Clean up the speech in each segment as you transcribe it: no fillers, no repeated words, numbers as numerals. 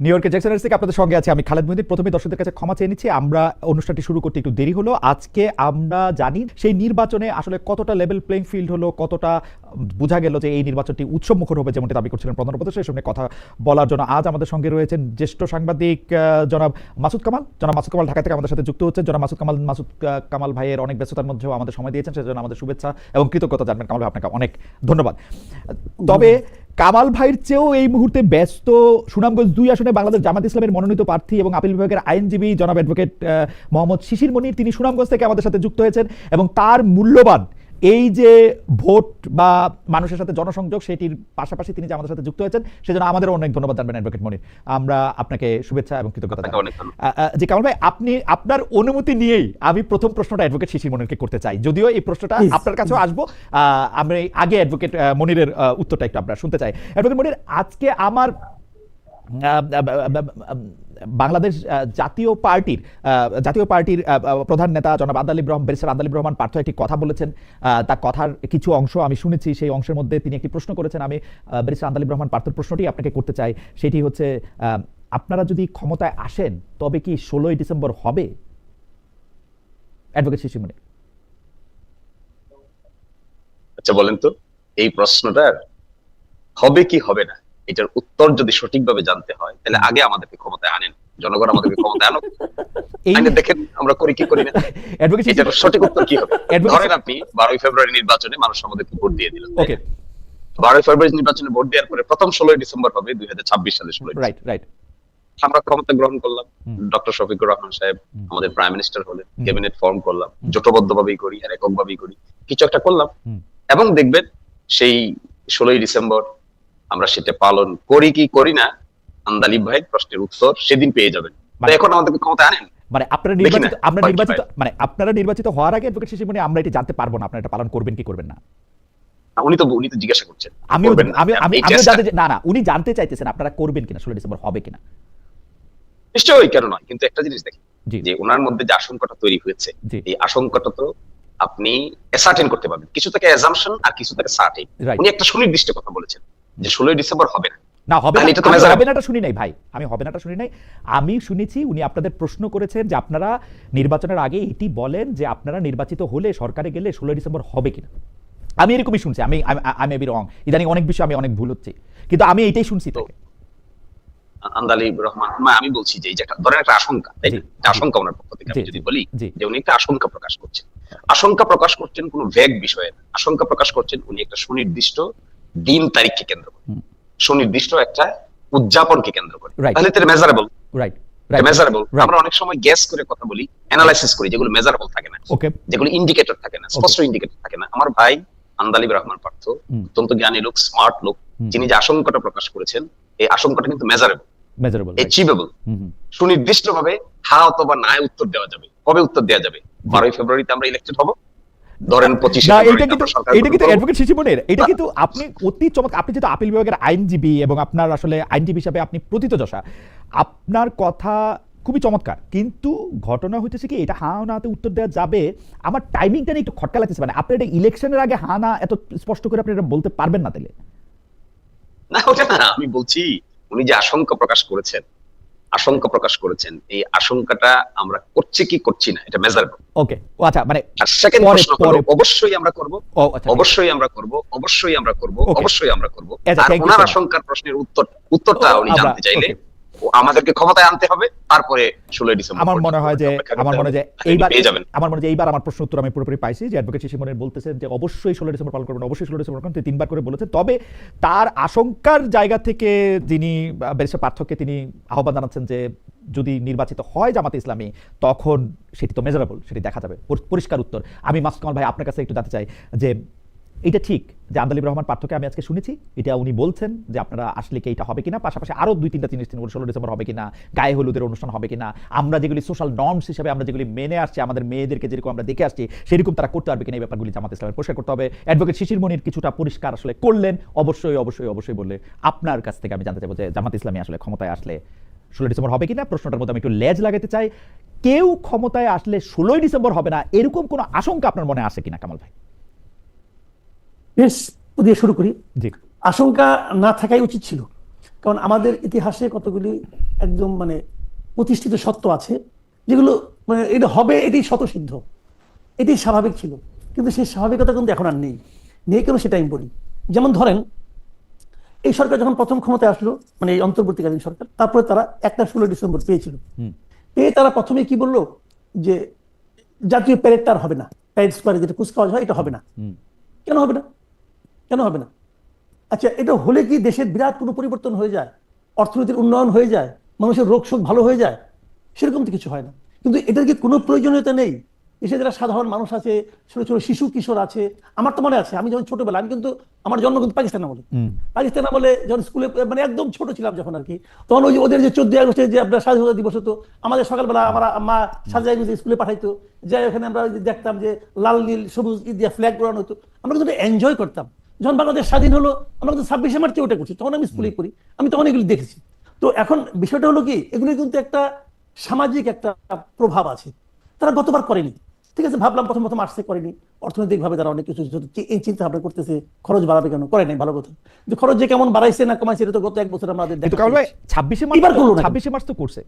New ইয়র্কের Jackson থেকে আপনাদের সঙ্গে আছে আমি খালেদ মহিউদ্দিন। প্রথমে দর্শকদের কাছে ক্ষমা চেয়ে নিচ্ছি, আমরা অনুষ্ঠানটি শুরু করতে একটু দেরি হলো। আজকে আমরা জানি সেই নির্বাচনে আসলে কতটা লেভেল প্লেইং ফিল্ড হলো, কতটা বোঝা গেল যে এই নির্বাচনটি উৎসবমুখর হবে যেমনটি দাবি করছিলেন প্রধান উপদেষ্টা। সেই সঙ্গে কথা বলার জন্য আজ আমাদের সঙ্গে রয়েছেন জ্যেষ্ঠ সাংবাদিক জনাব মাসুদ কামাল। জনাব মাসুদ কামাল ঢাকা থেকে আমাদের সাথে যুক্ত হচ্ছেন। জনাব মাসুদ কামাল ভাইয়ের অনেক ব্যস্ততার মধ্যেও আমাদের সময় দিয়েছেন, সেজন্য আমাদের শুভেচ্ছা এবং কৃতজ্ঞতা জানবেন। কামাল ভাই, আপনাকে অনেক ধন্যবাদ। তবে কামাল ভাইয়ের চেয়েও এই মুহূর্তে ব্যস্ত সুনামগঞ্জ 2 আসনে বাংলাদেশ জামাত ইসলামের মনোনীত প্রার্থী এবং আপিল বিভাগের আইনজীবী জনাব অ্যাডভোকেট মোহাম্মদ শিশির মনির। তিনি সুনামগঞ্জ থেকে আমাদের সাথে যুক্ত হয়েছেন এবং তার মূল্যবান এই যে ভোট বা মানুষের সাথে জনসংযোগ, সেটির পাশাপাশি তিনি যে আমাদের সাথে যুক্ত হয়েছেন সেজন্য আমাদের অনেক ধন্যবাদ জানবেন অ্যাডভোকেট মনির। আমরা আপনাকে শুভেচ্ছা এবং কৃতজ্ঞতা জানাই। জি কামাল ভাই, আপনি আপনার অনুমতি নিয়েই আমি প্রথম প্রশ্নটা অ্যাডভোকেট শিশির মনিরকে করতে চাই, যদিও এই প্রশ্নটা আপনার কাছেও আসবো। আমি আগে অ্যাডভোকেট মনিরের উত্তরটা একটু আমরা শুনতে চাই। অ্যাডভোকেট মনির, আজকে আমার বাংলাদেশ জাতীয় পার্টির প্রধান নেতা জনাব ব্যারিস্টার আন্দালিব রহমান পার্থ একটি কথা বলেছেন। তার কথার কিছু অংশ আমি শুনেছি, সেই অংশের মধ্যে তিনি একটি প্রশ্ন করেছেন। আমি ব্যারিস্টার আন্দালিব রহমান পার্থর প্রশ্নটি আপনাকে করতে চাই। সেটি হচ্ছে, আপনারা যদি ক্ষমতায় আসেন তবে কি 16ই ডিসেম্বর হবে? অ্যাডভোকেট শিশির মনির। আচ্ছা বলেন তো, এই প্রশ্নটার হবে কি হবে না এটার উত্তর যদি সঠিকভাবে জানতে হয় তাহলে আগে আমাদেরকে ক্ষমতায় আনেন, জনগণ আমাদেরকে ক্ষমতায় আনুক, দেখেন আমরা করি কি করি না। এটার সঠিক উত্তর কি হবে? ধরেন আপনি 12ই ফেব্রুয়ারি নির্বাচনে মানুষ আমাদেরকে ভোট দিয়ে দিল। 12ই ফেব্রুয়ারি নির্বাচনে ভোট দেওয়ার পরে প্রথম 16ই ডিসেম্বর হবে 2026 সালে 16ই। রাইট। আমরা ক্ষমতা গ্রহণ করলাম, ডক্টর শফিকুর রহমান সাহেব আমাদের প্রাইম মিনিস্টার হলেন, ক্যাবিনেট ফর্ম করলাম, জোটবদ্ধভাবেই করি আর এককভাবেই করি, কিছু একটা করলাম এবং দেখবেন সেই 16ই ডিসেম্বর আমরা সেটা পালন করি কি করি না, আন্দালিব ভাই প্রশ্নের উত্তর সেদিন পেয়ে যাবেন। এখন আমাদেরকে ক্ষমতা আনেন, মানে আপনারা নির্বাচিত হওয়ার আগে অ্যাডভোকেট শিশির মনির আমরা এটা জানতে পারবো না আপনারা এটা পালন করবেন কি করবেন না? উনি তো জিজ্ঞাসা করছেন, উনি জানতে চাইতেছেন আপনারা করবেন কিনা, 16 ডিসেম্বর হবে কিনা। নিশ্চয়ই, কেন নয়, কিন্তু একটা জিনিস দেখেন যে ওনার মধ্যে যে আশঙ্কাটা তৈরি হয়েছে, এই আশঙ্কাটা তো আপনি অ্যাসার্টেন করতে পারবেন। কিছু থেকে অ্যাজাম্পশন আর কিছু থেকে সার্টেন। উনি একটা সুনির্দিষ্ট কথা বলেছেন যে 16ই ডিসেম্বর হবে না। আমি শুনেছি উনি আপনাদের প্রশ্ন করেছেন যে আপনারা নির্বাচনের আগে এটি বলেন যে আপনারা নির্বাচিত হলে সরকারে গেলে 16 ডিসেম্বর হবে কিনা। আমি এরকমই শুনছি। আমি রং, ইদানিং অনেক বিষয় আমি অনেক ভুল হচ্ছে, কিন্তু আমি এটাই শুনছি। আন্দালিব রহমান, আমি বলছি যে ধরেন একটা আশঙ্কা, তাই না? আশঙ্কা ওনার পক্ষ থেকে আমি যদি বলি যে উনি একটা আশঙ্কা প্রকাশ করছেন, কোনো ভ্যাগ বিষয়ে না, আশঙ্কা প্রকাশ করছেন উনি একটা সুনির্দিষ্ট দিন তারিখকে কেন্দ্র করে, সুনির্দিষ্ট একটা উদযাপনকে কেন্দ্র করে, তাহলে এটা মেজারেবল। আমরা অনেক সময় গ্যাস করে কথা বলি, অ্যানালাইসিস করি, যেগুলো মেজারেবল থাকে না, যেগুলো ইন্ডিকেটর থাকে না, স্পষ্ট ইন্ডিকেটর থাকে না। আমার ভাই আন্দালিব রহমান পার্থ অত্যন্ত জ্ঞানী লোক, স্মার্ট লোক, যিনি যে আশঙ্কাটা প্রকাশ করেছেন এই আশঙ্কাটা কিন্তু মেজারেবল, অ্যাচিভেবল। সুনির্দিষ্ট ভাবে হ্যাঁ অথবা না উত্তর দেওয়া যাবে। কবে উত্তর দেওয়া যাবে? 12ই ফেব্রুয়ারিতে আমরা ইলেক্টেড হব, ধরেন 25 এটা কিন্তু আপনি অতি চমৎকার। আপনি যেহেতু আপিল বিভাগের আইনজীবী এবং আপনার আসলে আইনজীবী হিসাবে আপনি প্রথিতযশা, আপনার কথা খুবই চমৎকার, কিন্তু ঘটনা হইতেছে কি এটা হ্যাঁ নাতে উত্তর দেওয়া যাবে, আমার টাইমিংটা একটু খটকা লাগতেছে। মানে আপনি এটা ইলেকশনের আগে হ্যাঁ না এত স্পষ্ট করে আপনি এটা বলতে পারবেন না তাহলে? না, ওটা না, আমি বলছি উনি যে আশঙ্কা প্রকাশ করেছেন এই আশঙ্কাটা আমরা করছি কি করছি না এটা মেজারেবল। ওকে, আচ্ছা, মানে আর সেকেন্ড প্রশ্ন হলো অবশ্যই আমরা করব, অবশ্যই আমরা করব, অবশ্যই আমরা করব, অবশ্যই আমরা করব। আর ওনার আশঙ্কার প্রশ্নের উত্তরটা উনি জানতে চাইলে আমাদেরকে ক্ষমতায় আনতে হবে, তারপরে 16 ডিসেম্বর। আমার মনে হয় যে এইবার আমার প্রশ্ন উত্তর আমি পুরোপুরি পাইছি যে অ্যাডভোকেট শিশির মনির বলতেছেন যে অবশ্যই 16 ডিসেম্বর পালন করবেন, অবশ্যই 16 ডিসেম্বর করবেন, তিনি 3বার করে বলেছেন। তবে তার আশঙ্কার জায়গা থেকে যিনি ব্যারিস্টার পার্থকে তিনি আহ্বান জানাচ্ছেন যে যদি নির্বাচিত হয় জামাতে ইসলামী তখন সেটি তো মেজারেবল, সেটি দেখা যাবে, পরিষ্কার উত্তর। আমি মাসুদ কামাল ভাই আপনার কাছে একটু জানতে চাই যে এটা ঠিক যে আন্দালিব রহমান পার্থকে আমি আজকে শুনেছি এটা উনি বলছেন যে আপনারা আসলে কি এটা হবে কিনা, পাশাপাশি আরো 2-3টা জিনিস তিনি 16 ডিসেম্বর হবে কিনা, গায়ে হলুদের অনুষ্ঠান হবে কিনা, আমরা যেগুলি সোশ্যাল নর্মস হিসেবে আমরা যেগুলি মেনে আসছি, আমাদের মেয়েদেরকে যেরকম আমরা দেখে আসছি সেরকম তারা করতে পারবে কিনা, এই ব্যাপারগুলি জামাত ইসলামের পরিষ্কার করতে হবে। অ্যাডভোকেট শিশির মনির কিছুটা পরিষ্কার আসলে করলেন, অবশ্যই অবশ্যই অবশ্যই বললে। আপনার কাছ থেকে আমি জানতে চাইবো যে জামাত ইসলামী আসলে ক্ষমতায় আসলে 16 ডিসেম্বর হবে কিনা। প্রশ্নটার মধ্যে আমি একটু লেজ লাগাতে চাই, কেউ ক্ষমতায় আসলে 16 ডিসেম্বর হবে না এরকম কোনো আশঙ্কা আপনার মনে আসে কিনা কামাল ভাই? বেশ, দিয়ে শুরু করি। আশঙ্কা না থাকাই উচিত ছিল, কারণ আমাদের ইতিহাসে কতগুলি একদম মানে প্রতিষ্ঠিত সত্য আছে, যেগুলো মানে এটা হবে, এটি স্বতঃসিদ্ধ, এটি স্বাভাবিক ছিল। কিন্তু সেই স্বাভাবিকতা কিন্তু এখন আর নেই, কেন সেটা আমি বলি। যেমন ধরেন, এই সরকার যখন প্রথম ক্ষমতায় আসলো, মানে এই অন্তর্বর্তীকালীন সরকার, তারপরে তারা 16 ডিসেম্বর পেয়েছিল। পেয়ে তারা প্রথমে কি বললো যে জাতীয় প্যারেডটা আর হবে না, প্যারেড স্কোয়ারে যেটা কুচকাওয়াজ হয় এটা হবে না। কেন হবে না? কেন হবে না? আচ্ছা, এটা হলে কি দেশের বিরাট কোনো পরিবর্তন হয়ে যায়, অর্থনীতির উন্নয়ন হয়ে যায়, মানুষের রোগ শোক ভালো হয়ে যায়? সেরকম তো কিছু হয় না। কিন্তু এটার কি কোনো প্রয়োজনীয়তা নেই? দেশে যারা সাধারণ মানুষ আছে, ছোট ছোট শিশু কিশোর আছে, আমার তো মনে আছে আমি যখন ছোটবেলা, আমি কিন্তু আমার জন্ম কিন্তু পাকিস্তান আমলে, পাকিস্তান আমলে যখন স্কুলে মানে একদম ছোট ছিলাম যখন আর কি, তখন ওই যে ওদের যে 14 আগস্টে যে আপনার স্বাধীনতা দিবস হতো, আমাদের সকালবেলা আমার মা সাজাই গুজে স্কুলে পাঠাইতো, যাই ওখানে আমরা দেখতাম যে লাল নীল সবুজ দিয়া ফ্ল্যাগ উড়ানো হতো, আমরা কিন্তু এনজয় করতাম। যখন বাংলাদেশ স্বাধীন হলো, আমরা কিন্তু 26শে মার্চে ওটা করছি, তখন আমি স্কুলে পড়ি, আমি তখন এগুলি দেখেছি। তো এখন বিষয়টা হলো কি, এগুলি কিন্তু একটা সামাজিক একটা প্রভাব আছে, তারা গতবার করেনি। ঠিক আছে, ভাবলাম প্রথম প্রথম আসছে, করেনি, অর্থনৈতিক ভাবে তারা অনেক কিছু এই চিন্তা ভাবনা করতেছে, খরচ বাড়াবে কেন, করে নাই, ভালো কথা। কিন্তু খরচ যে কেমন বাড়াইছে না কমাইছে এটা তো গত এক বছর আমাদের কিন্তু কামাল ভাই 26শে মার্চ, এবার করলো না। 26শে মার্চ তো করছে।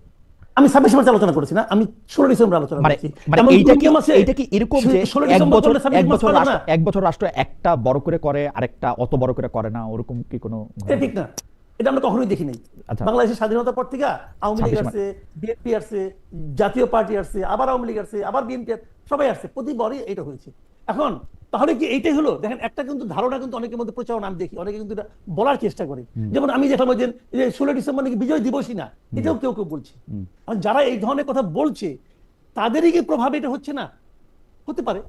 আমি 26শে মার্চ আলোচনা করেছি না, আমি 16 ডিসেম্বর আলোচনা মানে করেছি। মানে এমন এইটা কোন কি নিয়ম আছে? এইটা কি এরকম যে 16 এক ডিসেম্বর বছর করলে 26 মার্চ পাবে না? এক বছর রাষ্ট্র একটা বড় করে করে আরেকটা অত বড় করে করে না, ওরকম কি কোনো? এটা ঠিক না, এটা আমরা কখনোই দেখি নাই। আচ্ছা। বাংলাদেশের স্বাধীনতার পর থেকে আওয়ামী লীগ 26 আসছে, বিএনপি আসছে, জাতীয় পার্টি আসছে, আবার আওয়ামী লীগ আসছে, আবার বিএনপি, সবাই আসছে, প্রতিবারই এটা হয়েছে। এখন তাহলে কি এইটাই হলো? দেখেন, একটা কিন্তু ধারণা কিন্তু অনেকের মধ্যে প্রচারণা আমি দেখি, অনেকে কিন্তু এটা বলার চেষ্টা করে, যেমন আমি দেখলাম ওই যে 16 ডিসেম্বর নাকি বিজয় দিবসই না, এটাও কেউ কেউ বলছে। এখন যারা এই ধরনের কথা বলছে, তাদেরই কি প্রভাব এটা হচ্ছে না? হতে পারে।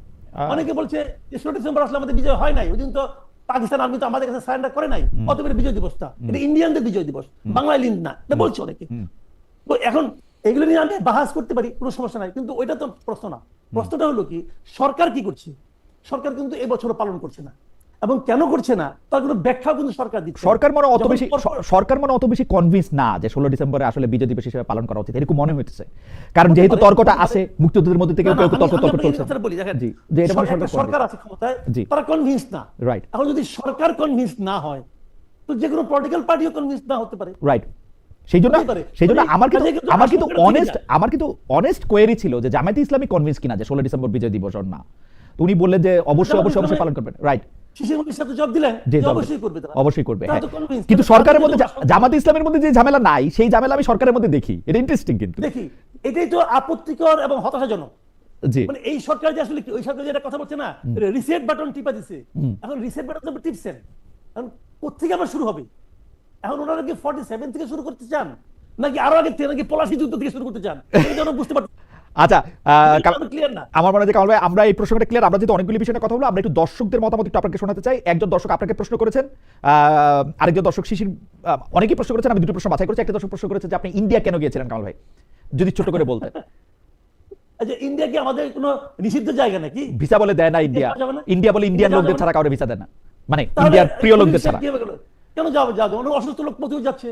অনেকে বলছে যে 16 ডিসেম্বর আসলে আমাদের বিজয় হয় নাই, ওই দিন তো পাকিস্তান আর্মি তো আমাদের কাছে সারেন্ডার করে নাই, অতএব বিজয় দিবসটা এটা ইন্ডিয়ানদের বিজয় দিবস, বাংলায় লিঙ্ক না, এটা বলছে অনেকে। তো এখন এগুলো নিয়ে আমি বাহাস করতে পারি, কোনো সমস্যা নাই, কিন্তু ওইটা তো প্রশ্ন না। প্রশ্নটা হলো কি, সরকার কি করছে? সরকার কিন্তু এবছরও পালন করছে না, এবং কেন করছে না তার কোনো ব্যাখ্যা কিন্তু সরকার দিচ্ছে না। সরকার মনে অত বেশি কনভিন্স না যে 16 ডিসেম্বরে আসলে বিজয় দিবস হিসেবে পালন করা উচিত, এরকম মনে হইতেছে। কারণ যেহেতু তর্কটা আছে, মুক্তিযুদ্ধের মধ্যে থেকে কেউ তর্ক চলছে। বলি, দেখেন, জি, যে এটা সরকার আছে ক্ষমতায়, জি, তারা কনভিন্স না। রাইট। এখন যদি সরকার কনভিন্স না হয়, তো যে কোনো পলিটিক্যাল পার্টিও কনভিন্স না হতে পারে। রাইট। সেই জন্য আমার কিন্তু অনেস্ট কোয়েরি ছিল যে জামায়াতে ইসলামী কনভিন্স কিনা যে 16 ডিসেম্বর বিজয় দিবস না। তো উনি বললেন যে অবশ্যই পালন করবেন। রাইট। শিশির মুনির সাহেব জবাব দিলেন যে অবশ্যই করবে, তারা অবশ্যই করবে। তারা তো convinced। কিন্তু সরকারের মধ্যে জামায়াতে ইসলামের মধ্যে যে ঝামেলা নাই, সেই ঝামেলা আমি সরকারের মধ্যে দেখি। এটা ইন্টারেস্টিং কিন্তু দেখি, এটাই তো আপত্তিকর এবং হতাশাজনক। জি, মানে এই সরকার যে আসলে কি, ওই সরকার যেটা কথা বলছে না, রিসেট বাটন টিপা দিছে, এখন রিসেট বাটন তো টিপছেন, এখন কোত্থেকে আবার শুরু হবে? এখন ওনারা কি 47 থেকে শুরু করতে চান, নাকি আরো আগে থেকে, নাকি পলাশী যুদ্ধ থেকে শুরু করতে চান? এটা যেন বুঝতে পারছি। আচ্ছা, ক্লিয়ার না আমার মনে হয় যে কামাল ভাই, আমরা এই প্রশ্নটা ক্লিয়ার। আমরা যেহেতু অনেকগুলি বিষয়ে কথা বলবো, আমরা একটু দর্শকদের মতামত একটু আপনাকে শোনাতে চাই। একজন দর্শক আপনাকে প্রশ্ন করেছেন, আরেকজন দর্শক শিশির, অনেকেই প্রশ্ন করেছেন, আমি দুটো প্রশ্ন বাছাই করেছি। একটা দর্শক প্রশ্ন করেছে যে আপনি ইন্ডিয়া কেন গিয়েছিলেন কামাল ভাই, যদি ছোট করে বলতেন। আচ্ছা, ইন্ডিয়া কি আমাদের কোনো নিষিদ্ধ জায়গা নাকি? ভিসা বলে দেয় না ইন্ডিয়া, ইন্ডিয়া বলে ইন্ডিয়ান লোকদের ছাড়া কাউরে ভিসা দেয় না, মানে ইন্ডিয়ার প্রিয় লোকদের ছাড়া। কেন যাবো? অসুস্থ লোক প্রচুর যাচ্ছে।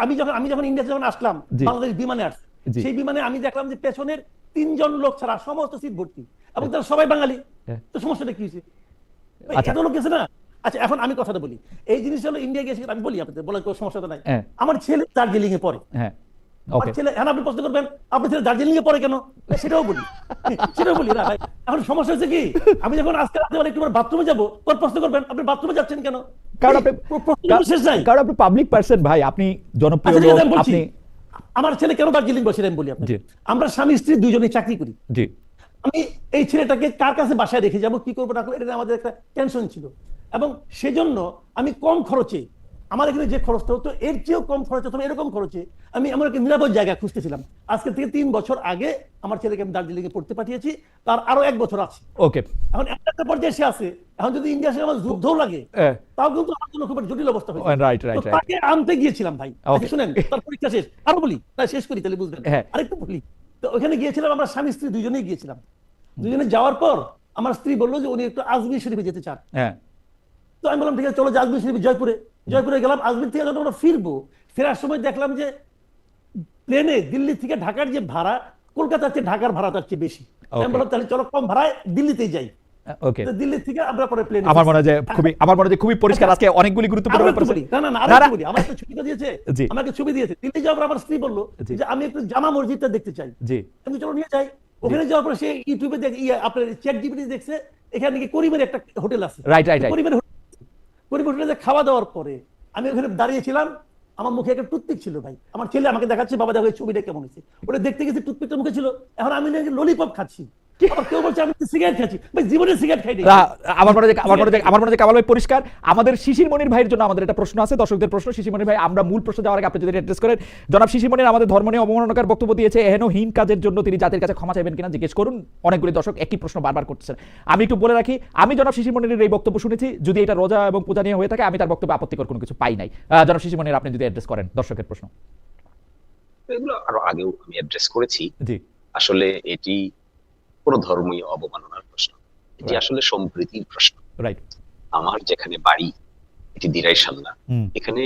আমি যখন ইন্ডিয়া যখন আসলাম, বাংলাদেশ বিমানে আসছে, সেই বিমানে আমি দেখলাম যে পেছনের 3 জন লোক ছাড়া সমস্ত সিট ভর্তি, এবং তারা সবাই বাঙালি। তো সমস্যাটা কি হয়েছে? এত লোক গেছে না। আচ্ছা, এখন আমি কথাটা বলি, এই জিনিসটা হলো ইন্ডিয়া গেছে, আমি বলি আপনাদের, বলার কোনো সমস্যা তো নাই। আমার ছেলে দার্জিলিং এ পড়ে, আপনি প্রশ্ন করবেন আপনার ছেলে দার্জিলিং এ পড়ে কেন, সেটাও বলি না ভাই। এখন সমস্যা হচ্ছে কি, আমি যখন আজকে রাতে একটু বাথরুমে যাবো, তোর প্রশ্ন করবেন আপনি বাথরুমে যাচ্ছেন কেন, কারণ আপনি পাবলিক পারসন ভাই, আপনি জনপ্রিয় লোক। আপনি, আমার ছেলে কেন দার্জিলিং বসে, আমি বলি আপনাকে। আমরা স্বামী স্ত্রী দুইজনেই চাকরি করি। আমি এই ছেলেটাকে কার কাছে বাসায় রেখে যাবো, কি করবো না করবো, এটা আমাদের একটা টেনশন ছিল, এবং সেজন্য আমি কম খরচে, আমার এখানে যে খরচটা হতো এর চেয়েও কম খরচে, অথবা এরকম খরচে আমি আমার একটা নিরাপদ জায়গা খুঁজতেছিলাম। আজকে থেকে 3 বছর আগে আমার ছেলেকে আমি দার্জিলিং এ পড়তে পাঠিয়েছি, তার আরো 1 বছর আছে। ওকে, এখন একটা পর্যায়ে সে আছে, এখন যদি ইন্ডিয়া সে আমার যুদ্ধও লাগে, তাও কিন্তু আমার জন্য খুব জটিল অবস্থা হয়েছে। রাইট। তাকে আনতে গিয়েছিলাম ভাই। শুনেন, তার পরীক্ষা শেষ, আরো বলি, শেষ করি তাহলে বুঝবেন, আরেকটু বলি। তো ওখানে গিয়েছিলাম, আমরা স্বামী স্ত্রী দুইজনেই গিয়েছিলাম। দুজনে যাওয়ার পর আমার স্ত্রী বললো যে উনি একটু আজমির শরীফে যেতে চান। তো আমি বললাম ঠিক আছে, চলো আজমির শরীফ, জয়পুরে গেলাম। আজমির থেকে যখন আমরা ফিরবো, ফেরার সময় দেখলাম যে প্লেনে দিল্লি থেকে ঢাকার যে ভাড়া, কলকাতার চেয়ে ঢাকার ভাড়া তার চেয়ে বেশি। আমি বললাম তাহলে চলো কম ভাড়ায় দিল্লিতেই যাই। ওকে, দিল্লি থেকে আমরা পরে প্লেন আমার মনে হয় যে খুবই পরিষ্কার আজকে অনেকগুলি গুরুত্বপূর্ণ ব্যাপার আছে। আমার একটা ছবিটা দিয়েছে, জি। আমাকে ছবি দিয়েছে দিল্লি যাওয়ার পর আমার স্ত্রী বললো জি। যে আমি একটু জামা মসজিদটা দেখতে চাই, জি আমি চলো নিয়ে যাই। ওখানে যাওয়ার পর সে ইউটিউবে আপনার চ্যাট জিপিটি দেখছে এখানে নাকি করিমের একটা হোটেল আছে, রাইট রাইট রাইট। করিমের হোটেলে খাওয়া দাওয়ার পরে আমি ওখানে দাঁড়িয়েছিলাম, আমার মুখে একটা টুথপিক ছিল ভাই, আমার ছেলে আমাকে দেখাচ্ছে বাবা দেখো এই ছবিটা কেমন হয়েছে, ওটা দেখতে গেছি টুথপিকটা মুখে ছিল, এখন আমি নাকি ললিপপ খাচ্ছি, আবার কেউ বলছে আমি সিগারেট খাচ্ছি, ভাই জীবনে সিগারেট খাইনি। আমার মনে হয় কামাল ভাই পরিষ্কার। আমাদের শিশির মনির ভাইয়ের জন্য আমাদের একটা প্রশ্ন আছে, দর্শকদের প্রশ্ন। শিশির মনির ভাই, আমরা মূল প্রশ্ন যাওয়ার আগে আপনি যদি অ্যাড্রেস করেন। জনাব শিশির মনির আমাদের ধর্ম নিয়ে অবমাননাকর বক্তব্য দিয়েছে, এহেনহীন কাজের জন্য তিনি জাতির কাছে ক্ষমা চাইবেন কিনা জিজ্ঞেস করুন। অনেকগুলি দর্শক একই প্রশ্ন বারবার করতেছেন। আমি একটু বলে রাখি, আমি জনাব শিশির মনিরের এই বক্তব্য শুনেছি, যদি এটা রোজা এবং পূজা নিয়ে হয়ে থাকে আমি তার বক্তব্যে আপত্তিকর কোনো কিছু পাই নাই। জনাব শিশির মনির, আপনি যদি অ্যাড্রেস করেন দর্শকের প্রশ্ন। এগুলো আরো আগেও আমি অ্যাড্রেস করেছি। জি আসলে এটি কোনো ধর্মীয় অবমাননার প্রশ্ন, এটি আসলে সম্প্রীতির প্রশ্ন। রাইট। আমার যেখানে বাড়ি এটি দিরাইশাল্লাহ, এখানে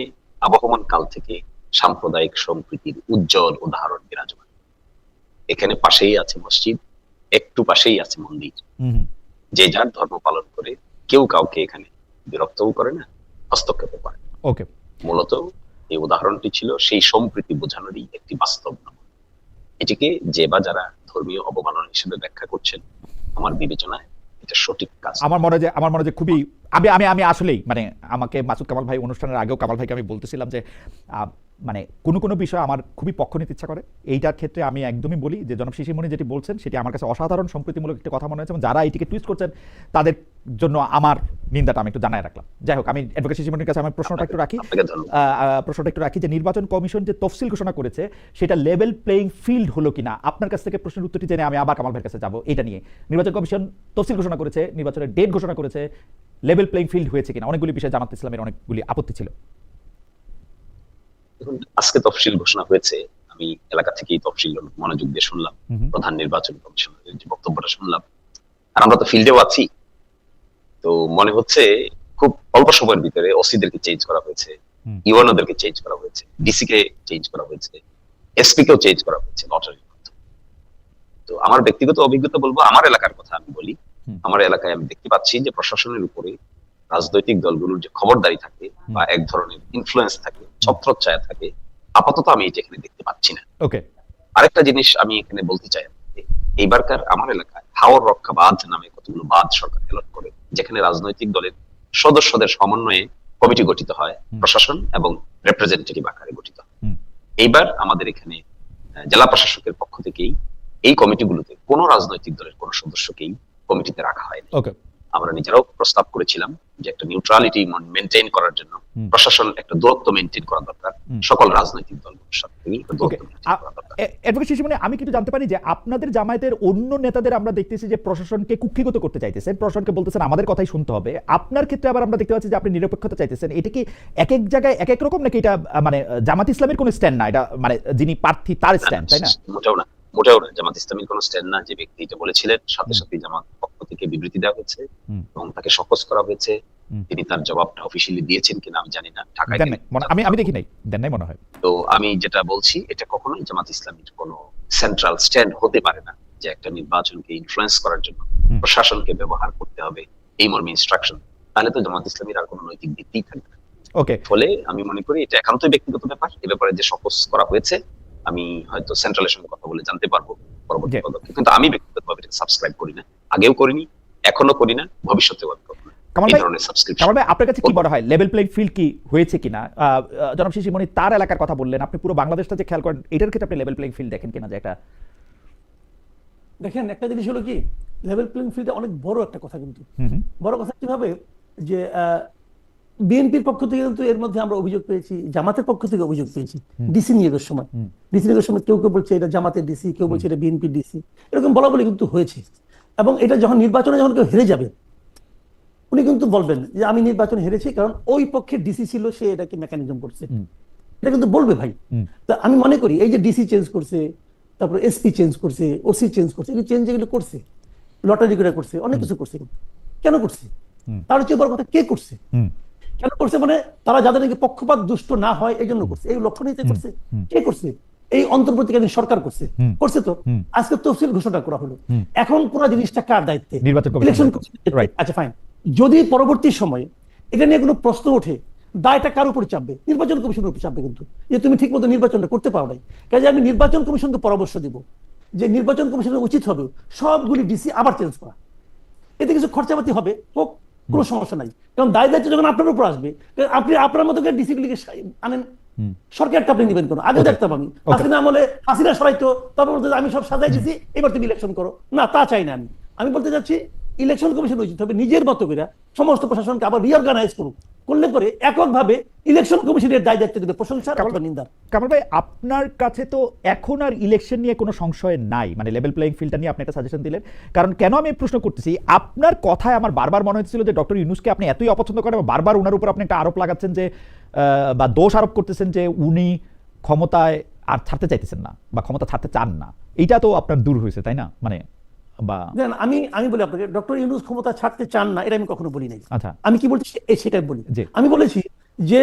আবহমান কাল থেকে সাম্প্রদায়িক সম্প্রীতির উজ্জ্বল উদাহরণ বিরাজমান। এখানে পাশেই আছে মসজিদ, একটু পাশেই আছে মন্দির, যে যার ধর্ম পালন করে, কেউ কাউকে এখানে বিরক্তও করে না, হস্তক্ষেপও করে না। ওকে, মূলত এই উদাহরণটি ছিল সেই সম্প্রীতি বোঝানোরই একটি বাস্তব নমুনা। এটিকে যে বা যারা ধর্মীয় অবমাননা হিসেবে ব্যাখ্যা করছেন, আমার বিবেচনায় এটা সঠিক কাজ। আমার মনে হয় যে খুবই, আমি আসলেই মানে আমাকে মাসুদ কামাল ভাই অনুষ্ঠানের আগেও কামাল ভাইকে আমি বলতেছিলাম যে মানে কোনো বিষয় আমার খুবই পক্ষ নিতে ইচ্ছা করে। এইটার ক্ষেত্রে আমি একদমই বলি যে জনাব শিশির মনি যেটি বলছেন সেটি আমার কাছে অসাধারণ সম্প্রীতিমূলক একটা কথা মনে হয়েছে, এবং যারা এটিকে টুইস্ট করছেন তাদের জন্য আমার নিন্দাটা আমি একটু জানাই রাখলাম। যাই হোক, আমি অ্যাডভোকেট শিশির মনির কাছে আমার প্রশ্নটা একটু রাখি যে নির্বাচন কমিশন যে তফসিল ঘোষণা করেছে সেটা লেভেল প্লেইং ফিল্ড হলো কিনা, আপনার কাছ থেকে প্রশ্নের উত্তরটি জেনে আমি আবার কামাল ভাইয়ের কাছে যাবো। এটা নিয়ে নির্বাচন কমিশন তফসিল ঘোষণা করেছে, নির্বাচনের ডেট ঘোষণা করেছে, লেভেল প্লেইং ফিল্ড হয়েছে কিনা, অনেকগুলি বিষয়ে জামাত ইসলামের অনেকগুলি আপত্তি ছিল। আজকে তফসিল ঘোষণা হয়েছে, আমি এলাকা থেকেই তফসিল মনোযোগ দিয়ে শুনলাম, প্রধান নির্বাচন কমিশনারের যে বক্তব্যটা শুনলাম, আর আমরা তো ফিল্ডেও আছি, তো মনে হচ্ছে খুব অল্প সময়ের ভিতরে ওসিদেরকে চেঞ্জ করা হয়েছে, ইউএনওদেরকে চেঞ্জ করা হয়েছে, ডিসি কে চেঞ্জ করা হয়েছে, এসপি কেও চেঞ্জ করা হয়েছে লটারির মাধ্যমে। তো আমার ব্যক্তিগত অভিজ্ঞতা বলবো, আমার এলাকার কথা আমি বলি, আমার এলাকায় আমি দেখতে পাচ্ছি যে প্রশাসনের উপরে রাজনৈতিক দলগুলোর যে খবরদারি থাকে বা এক ধরনের ইনফ্লুয়েন্স থাকে, ছত্রচ্ছায়া থাকে, আপাতত আমি এটা এখানে দেখতে পাচ্ছি না। ওকে, আরেকটা জিনিস আমি এখানে বলতে চাই, এইবারকার আমার এলাকায় হাওর রক্ষা বাঁধ নামে কতগুলো বাঁধ সরকার এলট করে, যেখানে রাজনৈতিক দলের সদস্যদের সমন্বয়ে কমিটি গঠিত হয়, প্রশাসন এবং রিপ্রেজেন্টেটিভ আকারে গঠিত হয়। এইবার আমাদের এখানে জেলা প্রশাসকের পক্ষ থেকেই এই কমিটিগুলোতে কোন রাজনৈতিক দলের কোন সদস্যকেই কমিটিতে রাখা হয়নি। ওকে, আমরা নিজেরাও প্রস্তাব করেছিলাম যে একটা নিউট্রালিটি মেনটেন করার জন্য প্রশাসন একটা দূরত্ব মেনটেন করা দরকার, সকল রাজনৈতিক দলগুলোর সাথে দূরত্ব মেনটেন করা দরকার। অ্যাডভোকেট শিশির মনি, আমি কিন্তু জানতে পারি যে আপনাদের জামায়াতের অন্য নেতাদের আমরা দেখতেছি যে প্রশাসনকে কুক্ষিগত করতে চাইতেছেন, প্রশাসনকে বলতেছেন আমাদের কথাই শুনতে হবে। আপনার ক্ষেত্রে আবার আমরা দেখতে পাচ্ছি যে আপনি নিরপেক্ষতা চাইতেছেন। এটা কি এক এক জায়গায় এক এক রকম, নাকি এটা মানে জামাত ইসলামের কোন স্ট্যান্ড না, এটা মানে যিনি প্রার্থী তার স্ট্যান্ড, তাই না? মোটেও না, জামাত ইসলামের কোন স্ট্যান্ড না। যে ব্যক্তি এটা বলেছিলেন, সাথে সাথে জামাত পক্ষ থেকে বিবৃতি দেওয়া হয়েছে এবং তাকে শোকজ করা হয়েছে। তিনি তার জবাবটা অফিশিয়ালি দিয়েছেন কিনা আমি জানি না, ঢাকায় আমি দেখি নাই, দেন নাই মনে হয়। তো আমি যেটা বলছি, এটা কখনোই জামাত ইসলামের কোন সেন্ট্রাল স্ট্যান্ড হতে পারে না যে একটা নির্বাচনকে ইনফ্লুয়েন্স করার জন্য প্রশাসনকে ব্যবহার করতে হবে এই মর্মে ইনস্ট্রাকশন, তাহলে তো জামাত ইসলামের আর কোনো নৈতিক ভিত্তি থাকবে না। ওকে, ফলে আমি মনে করি এটা একান্তই ব্যক্তিগত ব্যাপার। এ ব্যাপারে যে শোকজ করা হয়েছে আমি হয়তো সেন্ট্রালের সঙ্গে কথা বলে জানতে পারবো পরবর্তী পদক্ষেপ, কিন্তু আমি ব্যক্তিগতভাবে এটা সাবস্ক্রাইব করি না, আগেও করিনি, এখনো করি না, ভবিষ্যতেও আমি করব না। কামাল ভাই, আপনার কাছে কি মনে হয় লেভেল প্লেইং ফিল্ড কি হয়েছে কিনা? জনাব শিশির মনি তার এলাকার কথা বললেন, আপনি পুরো বাংলাদেশটা যে খেয়াল করেন, এটার ক্ষেত্রে আপনি লেভেল প্লেইং ফিল্ড দেখেন কিনা? যে একটা দেখেন, একটা জিনিস হলো কি, লেভেল প্লেইং ফিল্ডে অনেক বড় একটা কথা, কিন্তু বড় কথা কিভাবে যে বিএনপির পক্ষ থেকে কিন্তু এর মধ্যে আমরা অভিযোগ পেয়েছি, জামাতের পক্ষ থেকে অভিযোগ পেয়েছি ডিসি নিয়োগের সময়। ডিসি নিয়োগের সময় কেউ কেউ বলছে এটা জামাতের ডিসি, কেউ বলছে এটা বিএনপির ডিসি, এরকম বলা বলি কিন্তু হয়েছে। এবং এটা যখন নির্বাচনে যখন কেউ হেরে যাবে, উনি কিন্তু বলবেন যে আমি নির্বাচনে হেরেছি কারণ ওই পক্ষের ডিসি ছিল, সে এটাকে মেকানিজম করছে, এটা কিন্তু বলবে ভাই। তা আমি মনে করি এই যে ডিসি চেঞ্জ করছে, তারপর এসপি চেঞ্জ করছে, ওসি চেঞ্জ করছে, এই চেঞ্জ যেগুলো করছে, লটারি করে করছে, অনেক কিছু করছে, কেন করছে? তার হচ্ছে বড় কথা, কে করছে, কেন করছে? মানে তারা যাদের নাকি পক্ষপাত দুষ্ট না হয় এই জন্য করছে, এই লক্ষ্য নিতে করছে। কে করছে? এই অন্তর্বর্তীকালীন সরকার করছে হুম। করছে তো হুম। আজকে তফসিল ঘোষণা করা হলো হুম। এখন পুরো জিনিসটা কার দায়িত্বে নির্বাচন কমিশনের ইলেকশন দায়িত্বে। Right. আচ্ছা ফাইন যদি পরবর্তী সময়ে এটা নিয়ে কোনো প্রশ্ন ওঠে দায়টা কার উপর চাপবে নির্বাচন কমিশনের উপর চাপবে কিন্তু যে তুমি ঠিক মতো নির্বাচনটা করতে পারো নাই কাজে আমি নির্বাচন কমিশনকে পরামর্শ দিব যে নির্বাচন কমিশনের উচিত হবে সবগুলি ডিসি আবার চেঞ্জ করা এতে কিছু খরচাপাতি হবে হোক কোনো সমস্যা নাই কারণ দায় দায়িত্ব যখন আপনার উপর আসবে কারণ আপনি আপনার মতো করে ডিসি গুলিকে আনেন সরকারটা আপনি নিবেন করো আগে দেখতাম আমি হাসিনা আমলে হাসিনা সরাইতো তারপর বলতে যে আমি সব সাজাই দিছি এবার তুমি ইলেকশন করো না তা চাই না আমি বলতে চাচ্ছি ইলেকশন কমিশন উচিত হবে নিজের মতো করে সমস্ত প্রশাসনকে আবার রিঅর্গানাইজ করুক করলে পরে এককভাবে ইলেকশন কমিশনের দায় দায়িত্ব দেবে প্রশংসা অথবা নিন্দার কামাল ভাই আপনার কাছে তো এখন আর ইলেকশন নিয়ে কোনো সংশয় নাই মানে লেভেল প্লেইং ফিল্ডটা নিয়ে আপনি একটা সাজেশন দিলেন কারণ কেন আমি এই প্রশ্ন করতেছি আপনার কথায় আমার বারবার মনে হচ্ছিল যে ডক্টর ইউনূসকে আপনি এতই অপছন্দ করেন এবং বারবার ওনার উপর আপনি একটা আরোপ লাগাচ্ছেন যে বা দোষ আরোপ করতেছেন যে উনি ক্ষমতায় আর ছাড়তে চাইতেছেন না বা ক্ষমতা ছাড়তে চান না এইটা তো আপনার দূর হয়েছে তাই না মানে বা আমি বলি আপনাকে ডক্টর ইউনূস ক্ষমতা ছাড়তে চান না এটা আমি কখনো বলি নাই আচ্ছা আমি কি বলছি সেটাই বলি জি। আমি বলেছি যে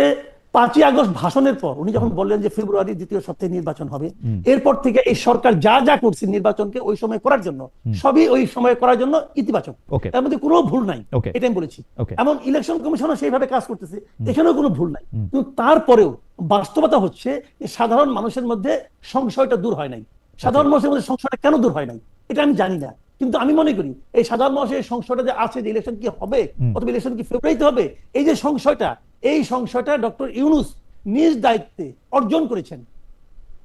5ই আগস্ট ভাষণের পর উনি যখন বললেন যে ফেব্রুয়ারি দ্বিতীয় সপ্তাহে নির্বাচন হবে এরপর থেকে এই সরকার যা যা করছে নির্বাচনকে ওই সময় করার জন্য সবই ওই সময় করার জন্য ইতিবাচক Okay. তার মধ্যে কোনো ভুল নাই Okay. এটা আমি বলেছি Okay. এমন ইলেকশন কমিশনও সেইভাবে কাজ করতেছে এখানেও কোনো ভুল নাই কিন্তু তারপরেও বাস্তবতা হচ্ছে যে সাধারণ মানুষের মধ্যে সংশয়টা দূর হয় নাই সাধারণ মানুষের মধ্যে সংশয়টা কেন দূর হয় নাই এটা আমি জানি না কিন্তু আমি মনে করি এই সাধারণ মানুষের সংশয়টা যে আছে যে ইলেকশন কি হবে অথবা ইলেকশন কি ফেব্রুয়ারিতে হবে এই যে সংশয়টা ডক্টর ইউনূস নিজ দায়িত্বে অর্জন করেছেন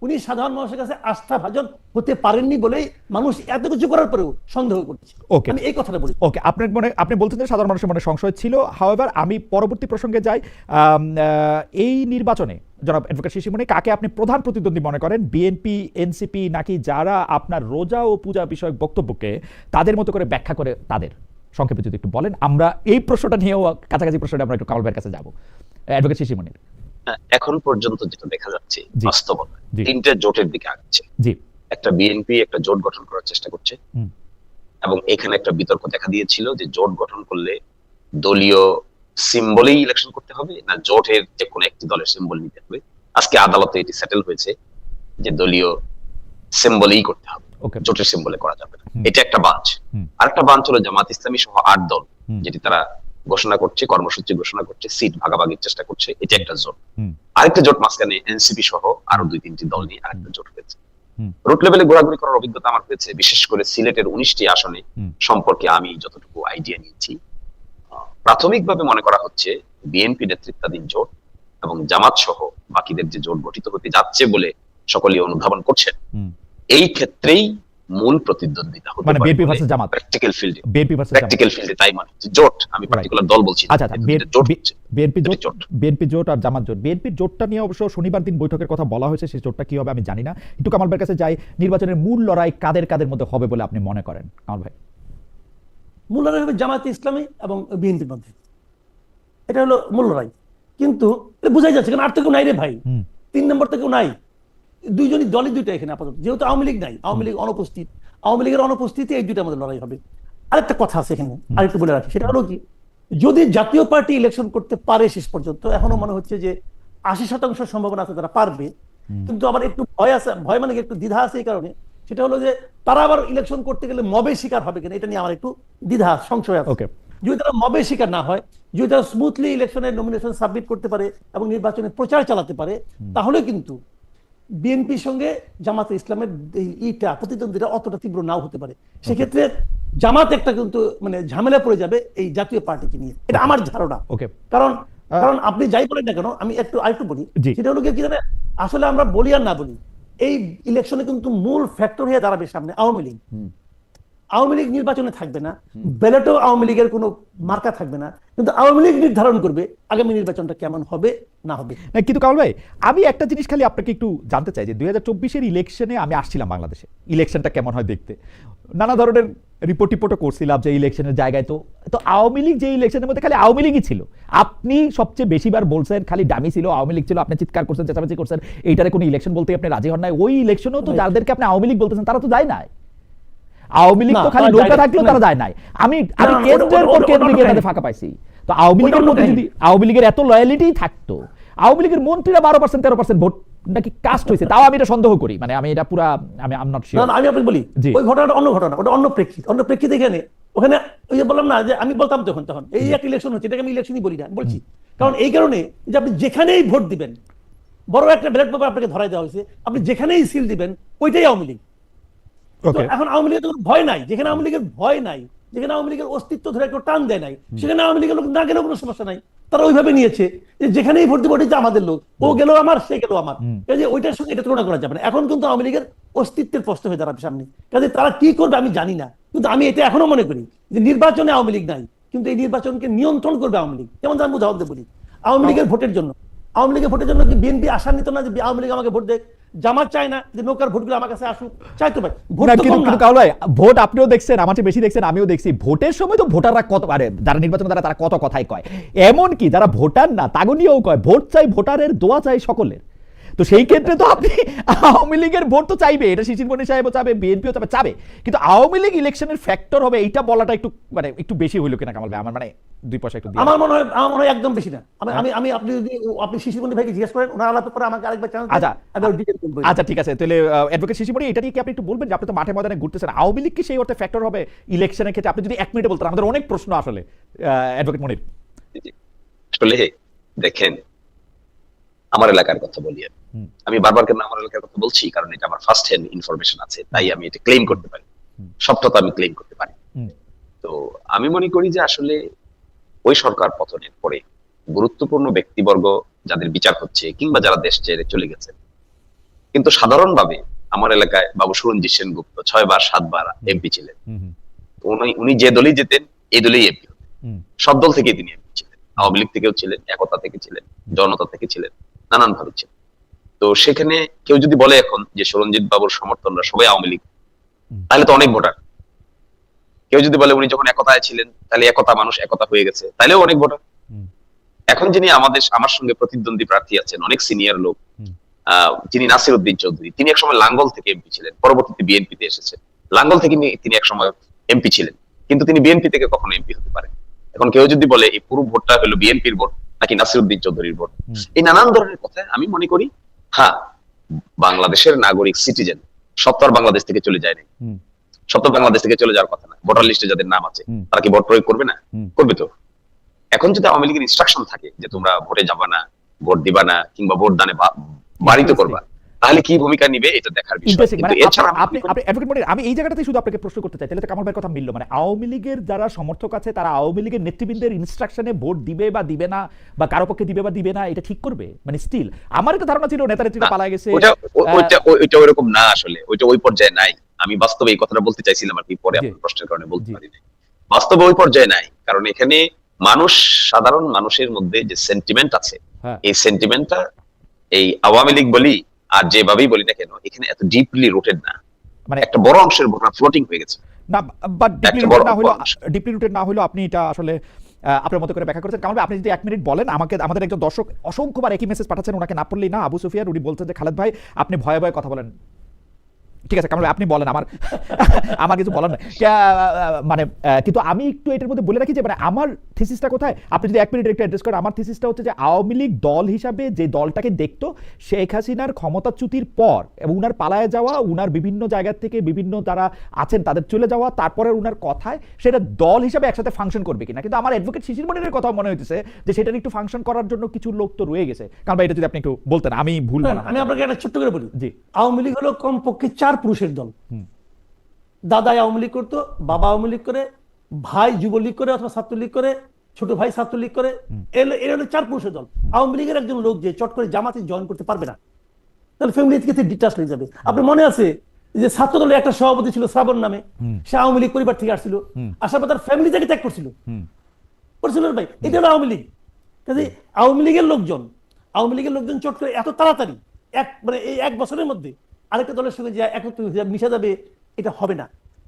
উনি সাধারণ মানুষের কাছে আস্থা ভাজন হতে পারেননি বলেই মানুষ এত কিছু করার পরেও সন্দেহ করছে Okay. আমি এই কথাটা বলি ওকে আপনার মনে আপনি বলছেন যে সাধারণ মানুষের মনে সংশয় ছিল হাওয়েভার আমি পরবর্তী প্রসঙ্গে যাই এই নির্বাচনে জনাব অ্যাডভোকেট শিশিরমণি কাকে আপনি প্রধান প্রতিদ্বন্দ্বী মনে করেন বিএনপি এনসিপি নাকি যারা আপনার রোজা ও পূজা বিষয়ক বক্তব্যকে তাদের মতো করে ব্যাখ্যা করে তাদের সংক্ষেপে যদি একটু বলেন আমরা এই প্রশ্নটা নিয়েও কাছাকাছি প্রশ্নটা আমরা একটু কামাল ভাইয়ের কাছে যাবো অ্যাডভোকেট শিশিরমণির এখন পর্যন্ত যেটা দেখা যাচ্ছে জি। বাস্তবতা জি। তিনটে জোটের দিকে আগছে জি একটা বিএনপি একটা জোট গঠন করার চেষ্টা করছে হুম। এবং এখানে একটা বিতর্ক দেখা দিয়েছিল যে জোট গঠন করলে দলীয় সিম্বলেই ইলেকশন করতে হবে না জোটের যে কোনো একটি দলের সিম্বল নিতে হবে আজকে আদালতে এটি সেটেল হয়েছে যে দলীয় সিম্বলেই করতে হবে ওকে জোটের সিম্বলে করা যাবে না এটা একটা বাঁচ হুম। আরেকটা বাঁচ হলো জামাত ইসলামী সহ 8 দল হুম। যেটি তারা ঘোষণা করছে কর্মসূচি ঘোষণা করছে সিট ভাগাভাগির চেষ্টা করছে এটা একটা জোট হুম। আরেকটা জোট মাঝখানে এনসিপি সহ আরো 2-3টি দল নিয়ে আরেকটা জোট হয়েছে হুম। রুট লেভেলে ঘোরাঘুরি করার অভিজ্ঞতা আমার হয়েছে বিশেষ করে সিলেটের 19টি আসনে হুম। সম্পর্কে আমি যতটুকু আইডিয়া নিয়েছি প্রাথমিকভাবে মনে করা হচ্ছে বিএনপি নেতৃত্বাধীন জোট এবং জামাত সহ বাকিদের যে জোট গঠিত হতে যাচ্ছে বলে সকলেই অনুধাবন করছেন হুম। এই ক্ষেত্রেই মূল প্রতিদ্বন্দ্বিতা হতে মানে পারে বিএনপি ভার্সেস জামাত প্র্যাকটিক্যাল ফিল্ডে বিএনপি ভার্সেস জামাত প্র্যাকটিক্যাল ফিল্ডে তাই মানে হচ্ছে জোট আমি পার্টিকুলার দল বলছি না, আচ্ছা আচ্ছা কিন্তু এটা জোট হচ্ছে। বিএনপি এটা জোট জোট। বিএনপি জোট আর জামাত জোট বিএনপির জোটটা নিয়ে অবশ্য শনিবার দিন বৈঠকের কথা বলা হয়েছে সেই জোটটা কি হবে আমি জানি না একটু কামাল ভাইয়ের কাছে যাই নির্বাচনের মূল লড়াই কাদের কাদের মধ্যে হবে বলে আপনি মনে করেন কামাল ভাই মূল লড়াই হবে জামাত ইসলামী এবং বিএনপির মধ্যে এটা হলো মূল লড়াই কিন্তু এটা বোঝাই যাচ্ছে কারণ আর তো কেউ নাই রে ভাই হুম। 3 নম্বর তো কেউ নাই দুইজনই দলই দুইটা এখানে আপাতত যেহেতু আওয়ামী লীগ নাই আওয়ামী লীগ অনুপস্থিত আওয়ামী লীগের অনুপস্থিতি এই দুইটার মধ্যে লড়াই হবে আরেকটা কথা আছে এখানে আরেকটু বলে রাখি সেটা হলো কি যদি জাতীয় পার্টি ইলেকশন করতে পারে শেষ পর্যন্ত এখনো মনে হচ্ছে যে 80% সম্ভাবনা আছে তারা পারবে কিন্তু আবার একটু ভয় আছে ভয় মানে কি একটু দ্বিধা আছে এই কারণে সেটা হলো যে তারা আবার ইলেকশন করতে গেলে মবে শিকার হবে কিনা এটা নিয়ে আমার একটু দ্বিধা সংশয় আছে ওকে যদি তারা মবে শিকার না হয় যদি তারা স্মুথলি ইলেকশনের নমিনেশন সাবমিট করতে পারে এবং নির্বাচনে প্রচার চালাতে পারে তাহলে কিন্তু বিএনপির সঙ্গে জামাতে ইসলামের এইটা প্রতিদ্বন্দ্বিতা অতটা তীব্র নাও হতে পারে সেক্ষেত্রে জামাত একটা কিন্তু মানে ঝামেলা পড়ে যাবে এই জাতীয় পার্টিকে নিয়ে এটা আমার ধারণা ওকে কারণ কারণ আপনি যাই বলেন না কেন আমি আরেকটু বলি জি। সেটা হলো কি জানেন আসলে আমরা বলি আর না বলি এই ইলেকশনে কিন্তু মূল ফ্যাক্টর হয়ে দাঁড়াবে সামনে আওয়ামী লীগ আওয়ামী লীগ নির্বাচনে থাকবে না ব্যালটেও আওয়ামী লীগের কোনো মার্কা থাকবে না কিন্তু আওয়ামী লীগ নির্ধারণ করবে আগামী নির্বাচনটা কেমন হবে না হবে না কিন্তু কামাল ভাই আমি একটা জিনিস খালি আপনাকে একটু জানতে চাই যে 2024-এর ইলেকশনে আমি আসছিলাম বাংলাদেশে ইলেকশনটা কেমন হয় দেখতে নানা ধরনের রিপোর্টও করছিলাম যে ইলেকশনের জায়গায় তো আওয়ামী লীগ যে ইলেকশনের মধ্যে খালি আওয়ামী লীগই ছিল আপনি সবচেয়ে বেশিবার বলছেন খালি ডামি ছিল আওয়ামী লীগ ছিল আপনি চিৎকার করছেন চেঁচামেচি করছেন এইটারে কোনো ইলেকশন বলতে আপনি রাজি হন নাই ওই ইলেকশনেও তো যাদেরকে আপনি আওয়ামী লীগ বলতেছেন তারা তো যায় নাই আওয়ামী লীগ তো খালি নৌকা থাকলেও তারা যায় নাই আমি কেন্দ্রের পর কেন্দ্রে এটাতে ফাঁকা পাইছি তো আওয়ামী লীগের মধ্যে যদি আওয়ামী লীগের এত লয়ালিটি থাকতো আওয়ামী লীগের মন্ত্রীরা 12% 13% ভোট নাকি কাস্ট হয়েছে, তাও আমি এটা সন্দেহ করি, মানে আমি এটা পুরা আমি আই এম নট না শিওর। না, আমি আপনাকে বলি জি। ওই ঘটনাটা অন্য ঘটনা, ওটা অন্য প্রেক্ষিত, অন্য প্রেক্ষিতে এখানে ওখানে ওই যে বললাম না যে আমি বলতাম তখন তখন এই একটা ইলেকশন হচ্ছে, এটাকে আমি ইলেকশনই বলি না, বলছি কারণ এই কারণে যে আপনি যেখানেই ভোট দিবেন, বড় একটা ব্যালট পেপার আপনাকে ধরাই দেওয়া হয়েছে, আপনি যেখানেই সিল দিবেন ওইটাই আওয়ামী লীগ। তো ওকে, এখন আওয়ামী লীগের তো কোনো ভয় নাই, যেখানে আওয়ামী লীগের ভয় নাই, যেখানে আওয়ামী লীগের অস্তিত্ব ধরে কেউ টান দেয় নাই, সেখানে আওয়ামী লীগের লোক না গেলেও কোনো সমস্যা নাই। তারা ওইভাবে নিয়েছে যে যেখানেই ভোট দিব ওটাই যে আমাদের লোক, ও গেল আমার, সে গেল আমার, কাজে ওইটার সঙ্গে এটা তুলনা করা যাবে না। এখন কিন্তু আওয়ামী লীগের অস্তিত্বের প্রশ্ন হয়ে দাঁড়াবে সামনে, কাজে তারা কি করবে আমি জানি না, কিন্তু আমি এটা এখনো মনে করি যে নির্বাচনে আওয়ামী লীগ নাই, কিন্তু এই নির্বাচনকে নিয়ন্ত্রণ করবে আওয়ামী লীগ। যেমন আমি উদাহরণ দিয়ে বলি, আওয়ামী লীগের ভোটের জন্য, আওয়ামী লীগের ভোটের জন্য কি বিএনপি আশা নিত না যে আওয়ামী লীগ আমাকে ভোট দেয়? জামাত চায় না যে নৌকার ভোটগুলো আমার কাছে আসুক, চাইতো ভাই ভোট না তো কিন্তু কম না। কিন্তু কাউল ভাই, ভোট আপনিও দেখছেন, আমার চেয়ে বেশি দেখছেন, আমিও দেখছি, ভোটের সময় তো ভোটাররা কত, আরে যারা নির্বাচনে তারা কত কথাই কয়, এমন কি যারা ভোটার না তাগো নিয়েও কয় ভোট চাই, ভোটারের দোয়া চাই সকলের। তো সেই ক্ষেত্রে তো আপনি আওয়ামী লীগের ভোট তো চাইবে, এটা শিশির মনি সাহেবও চাবে, বিএনপিও চাবে, কিন্তু আওয়ামী লীগ ইলেকশনের ফ্যাক্টর হবে এইটা বলাটা একটু মানে একটু বেশি হইলো কিনা কামাল ভাই, আমার মানে দুই পয়সা একটু দিয়ে আমার মনে হয় একদম বেশি না। আমি আপনি যদি আপনি শিশিরমণি ভাইকে জিজ্ঞেস করেন, ওনার আলাপের পরে আমাকে আরেকবার চ্যানেল আচ্ছা। আমি ওর ডিটেইল বলবো। আচ্ছা ঠিক আছে, তাহলে অ্যাডভোকেট শিশির মনি এটা নিয়ে কি আপনি একটু বলবেন যে আপনি তো মাঠে ময়দানে ঘুরতেছেন, আওয়ামী লীগ কি সেই অর্থে ফ্যাক্টর হবে ইলেকশনের ক্ষেত্রে? আপনি যদি 1 মিনিটে বলতেন, আমাদের অনেক প্রশ্ন আসলে অ্যাডভোকেট মনির। আসলে দেখেন, আমার এলাকার কথা বলি আমি বারবার কেন আমার এলাকার কথা বলছি, কারণ এটা আমার ফার্স্ট হ্যান্ড ইনফরমেশন আছে, তাই আমি এটা ক্লেম করতে পারি, সবটা তো আমি ক্লেম করতে পারি। তো আমি মনে করি যে আসলে ওই সরকার পতনের পরে গুরুত্বপূর্ণ ব্যক্তিবর্গ যাদের বিচার হচ্ছে কিংবা যারা দেশ ছেড়ে চলে গেছে, কিন্তু সাধারণভাবে আমার এলাকায় বাবু সুরঞ্জিত সেনগুপ্ত 6 বার 7 বার এমপি ছিলেন। তো উনি যে দলই যেতেন এই দলেই এমপি হতেন, সব দল থেকে তিনি এমপি ছিলেন, আওয়ামী লীগ থেকেও ছিলেন, একতা থেকে ছিলেন, জনতা থেকে ছিলেন, নানান ভাবে ছিলেন। তো সেখানে কেউ যদি বলে এখন যে সুরঞ্জিত বাবুর সমর্থনরা সবাই আওয়ামী লীগ, তাহলে তো অনেক ভোটার। কেউ যদি বলে উনি যখন একতায় ছিলেন তাহলে একতা মানুষ একতা হয়ে গেছে, তাহলেও অনেক ভোটার। এখন যিনি আমার সঙ্গে প্রতিদ্বন্দ্বী প্রার্থী আছেন, অনেক সিনিয়র লোক, যিনি নাসির উদ্দিন চৌধুরী, তিনি একসময় লাঙ্গল থেকে এমপি ছিলেন, পরবর্তীতে বিএনপিতে এসেছেন। লাঙ্গল থেকে তিনি একসময় এমপি ছিলেন, কিন্তু তিনি বিএনপি থেকে কখনো এমপি হতে পারেন। এখন কেউ যদি বলে এই পুরো ভোটটা হলো বিএনপির ভোট নাকি নাসির উদ্দিন চৌধুরীর ভোট, এই নানান ধরনের কথা আমি মনে করি হ্যাঁ, বাংলাদেশের নাগরিক সিটিজেন সব তো আর বাংলাদেশ থেকে চলে যায় নাই, সব তো বাংলাদেশ থেকে চলে যাওয়ার কথা না। ভোটার লিস্টে যাদের নাম আছে তারা কি ভোট প্রয়োগ করবে না? করবে তো। এখন যদি আওয়ামী লীগের ইনস্ট্রাকশন থাকে যে তোমরা ভোটে যাবা না, ভোট দিবা না, কিংবা ভোট দানে বাড়িতে করবা, তাহলে কি ভূমিকা নিবে এটা দেখার বিষয়। ইন্টারেস্টিং, কিন্তু মানে এছাড়া আপনি অ্যাডভোকেট মনির, আমি এই জায়গাটাতে শুধু আপনাকে প্রশ্ন করতে চাই, তাহলে তো কামাল ভাইয়ের কথা মিললো, মানে আওয়ামী লীগের যারা সমর্থক আছে তারা আওয়ামী লীগের নেতৃবৃন্দের ইনস্ট্রাকশনে ভোট দিবে বা দিবে না, বা কারো পক্ষে দিবে বা দিবে না, এটা ঠিক করবে? মানে স্টিল আমার একটা ধারণা ছিল নেতা নেত্রীরা পালায় গেছে। ওইটা ওইরকম না, আসলে ওইটা ওই পর্যায়ে নাই। আমি বাস্তবে এই কথাটা বলতে চাইছিলাম আর কি, পরে আপনার প্রশ্নের কারণে বলতে পারি নাই। বাস্তবে ওই পর্যায়ে নাই, কারণ এখানে মানুষ, সাধারণ মানুষের মধ্যে যে সেন্টিমেন্ট আছে, এই সেন্টিমেন্টটা এই আওয়ামী লীগ বলি আর যেভাবেই বলি না কেন, এখানে এত ডিপলি রুটেড না, মানে একটা বড় অংশের ভোটার ফ্লোটিং হয়ে গেছে না, বাট ডিপলি রুটেড না হলো আপনি এটা আসলে আপনার মতো করে ব্যাখ্যা করেছেন। কামাল ভাই, আপনি যদি 1 মিনিট বলেন, আমাদের একজন দর্শক অসংখ্যবার একই মেসেজ পাঠাচ্ছেন, ওনাকে না পড়লেই না, আবু সুফিয়ান, উনি বলছেন যে খালেদ ভাই আপনি ভয়ে ভয়ে কথা বলেন। ঠিক আছে কামাল ভাই, আপনি বলেন, আমার কিছু বলার নাই, মানে কিন্তু আমি একটু এটার মধ্যে বলে রাখি যে মানে আমার থিসিসটা কোথায়, আপনি যদি 1 মিনিট একটু অ্যাড্রেস করেন। আমার থিসিসটা হচ্ছে যে আওয়ামী লীগ দল হিসাবে যে দলটাকে দেখতো শেখ হাসিনার ক্ষমতাচ্যুতির পর এবং উনার পালায় যাওয়া, উনার বিভিন্ন জায়গা থেকে বিভিন্ন যারা আছেন তাদের চলে যাওয়া, তারপরে উনার কথায় সেটা দল হিসাবে একসাথে ফাংশন করবে কিনা। কিন্তু আমার অ্যাডভোকেট শিশির মনিরের কথা মনে হইতেছে যে সেটা একটু ফাংশন করার জন্য কিছু লোক তো রয়ে গেছে। কারণ ভাই এটা যদি আপনি একটু বলতেন, আমি ভুল না। আমি আপনাকে একটা ছোট্ট করে বলি, জি, আওয়ামী লীগ হলো কমপক্ষে 4 পুরুষের দল। দাদা আওয়ামী লীগ করতো, বাবা আওয়ামী লীগ করে, ভাই যুবলীগ করে অথবা ছাত্রলীগ করে, ছোট ভাই ছাত্রলীগ করে, এর হলো 4 পুরুষের দল। আওয়ামী লীগের একজন লোক যে চট করে জামাতে জয়েন করতে পারবে না, তাহলে ফ্যামিলি থেকে ডিটাচ হয়ে যাবে। আপনার মনে আছে যে ছাত্র দলের একটা সভাপতি ছিল শ্রাবণ নামে, সে আওয়ামী লীগ পরিবার থেকে আসছিল, আসার পর তার ফ্যামিলি থেকে ত্যাগ করছিল ভাই, এটা হলো আওয়ামী লীগ। কাজে আওয়ামী লীগের লোকজন চট করে এত তাড়াতাড়ি মানে এই 1 বছরের মধ্যে আরেকটা দলের সঙ্গে যে একত্রিত মিশে যাবে, এটা হবে না।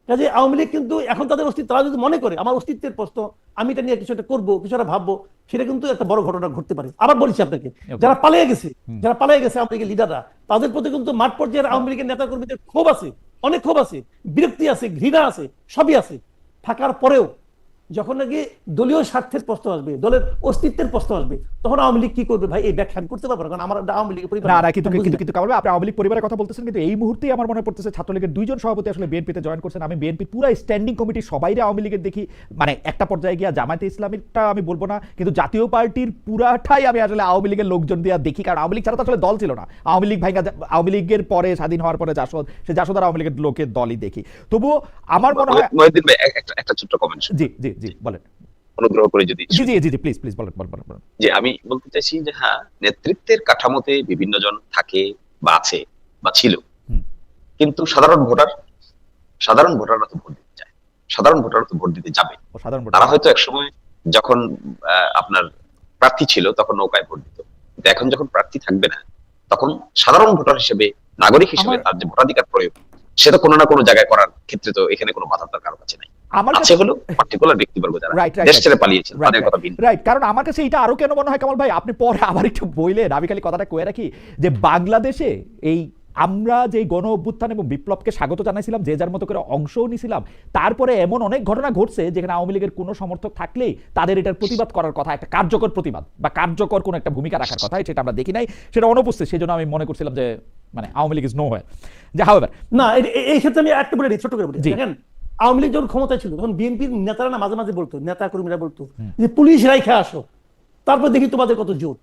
কাজে আওয়ামী লীগ কিন্তু এখন তাদের অস্তিত্ব, তারা যদি মনে করে আমার অস্তিত্বের প্রশ্ন, আমি এটা নিয়ে কিছু একটা করবো, কিছু একটা ভাববো, সেটা কিন্তু একটা বড় ঘটনা ঘটতে পারে। আবার বলছি আপনাকে, যারা পালিয়ে গেছে আওয়ামী লীগের লিডাররা, তাদের প্রতি কিন্তু মাঠ পর্যায়ের আওয়ামী লীগের নেতা কর্মীদের ক্ষোভ আছে, অনেক ক্ষোভ আছে, বিরক্তি আছে, ঘৃণা আছে, সবই আছে। থাকার পরেও যখন নাকি দলীয় স্বার্থের প্রশ্ন আসবে, দলের অস্তিত্বের প্রশ্ন আসবে, তখন আওয়ামী লীগ কি করবে ভাই এই ব্যাখ্যা আমি করতে পারবো না, কারণ আমার আওয়ামী লীগের পরিবার না না কিন্তু আমি বুঝি কিন্তু না। কিন্তু কামাল ভাই, আপনি আওয়ামী লীগ পরিবারের কথা বলতেছেন, কিন্তু এই মুহূর্তেই আমার মনে পড়তেছে ছাত্রলীগের 2 জন সভাপতি আসলে বিএনপিতে জয়েন করছেন। আমি বিএনপি পুরো স্ট্যান্ডিং কমিটি সবাইরে আওয়ামী লীগের দেখি, মানে একটা পর্যায়ে গিয়া জামায়াতে ইসলামীটা আমি বলবো না, কিন্তু জাতীয় পার্টির পুরাটাই আমি আসলে আওয়ামী লীগের লোকজন দিয়ে দেখি, কারণ আওয়ামী লীগ ছাড়া তো আসলে দল ছিল না। আওয়ামী লীগ ভাইঙ্গা, আওয়ামী লীগের পরে স্বাধীন হওয়ার পরে জাসদ, সে জাসদ আর আওয়ামী লীগের লোকের দলই দেখি। তবুও আমার মনে হয়, মহিউদ্দিন ভাই একটা ছোট্ট কমেন্ট জি জি জি বলেন, অনুগ্রহ করে যদি জি জি জি জি প্লিজ প্লিজ বলেন বলেন বলেন। যে আমি বলতে চাইছি যে হ্যাঁ, নেতৃত্বের কাঠামোতে বিভিন্ন জন থাকে বা আছে বা ছিল, হুম। কিন্তু সাধারণ ভোটাররা তো ভোট দিতে চায়, সাধারণ ভোটাররা তো ভোট দিতে যাবে। ও সাধারণ তারা ভোটার, হয়তো একসময় যখন আপনার প্রার্থী ছিল তখন নৌকায় ভোট দিত, কিন্তু এখন যখন প্রার্থী থাকবে না, তখন সাধারণ ভোটার হিসেবে, নাগরিক হিসেবে আমার- তার যে ভোটাধিকার প্রয়োগ, সেটা কোনো না কোনো জায়গায় করার ক্ষেত্রে তো এখানে কোনো বাধা তার কারো কাছে নাই। আমার আছে হলো পার্টিকুলার ব্যক্তিবর্গ যারা রাইট দেশ ছেড়ে পালিয়েছেন, তাদের কথা ভিন্ন। রাইট, কারণ আমার কাছে এটা আরো কেন মনে হয় কামাল ভাই, আপনি পরে আবার একটু বইলেন, আমি খালি কথাটা কয়ে রাখি যে বাংলাদেশে এই আমরা যে গণ অভ্যুত্থান এবং বিপ্লবকে স্বাগত জানাইছিলাম, যে যার মতো করে অংশও নিছিলাম, তারপরে এমন অনেক ঘটনা ঘটছে যেখানে আওয়ামী লীগের কোনো সমর্থক থাকলেই তাদের এটার প্রতিবাদ করার কথা, একটা কার্যকর প্রতিবাদ বা কার্যকর কোনো একটা ভূমিকা রাখার কথা, সেটা আমরা দেখি নাই, সেটা অনুপস্থিত। সেই জন্য আমি মনে করছিলাম যে মানে আওয়ামী লীগ ইজ নো হয়। যা হাওয়েভার, না এই ক্ষেত্রে আমি একটা বলে দিই, ছোট করে বলি। জি। দেখেন আওয়ামী লীগ যখন ক্ষমতায় ছিল তখন বিএনপির নেতারা না মাঝে মাঝে বলতো, নেতা কর্মীরা বলতো যে পুলিশ রাইখা আসো, তারপর দেখি তোমাদের কত জোর।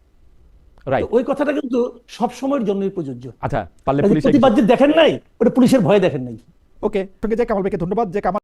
রাইট, তো ওই কথাটা কিন্তু সব সময়ের জন্যই প্রযোজ্য। আচ্ছা পারলে কাজে পুলিশ, প্রতিবাদ যে দেখেন নাই, ওটা পুলিশের ভয়ে দেখেন নাই। ওকে, সঙ্গে যে কামাল ভাইকে ধন্যবাদ যে কামাল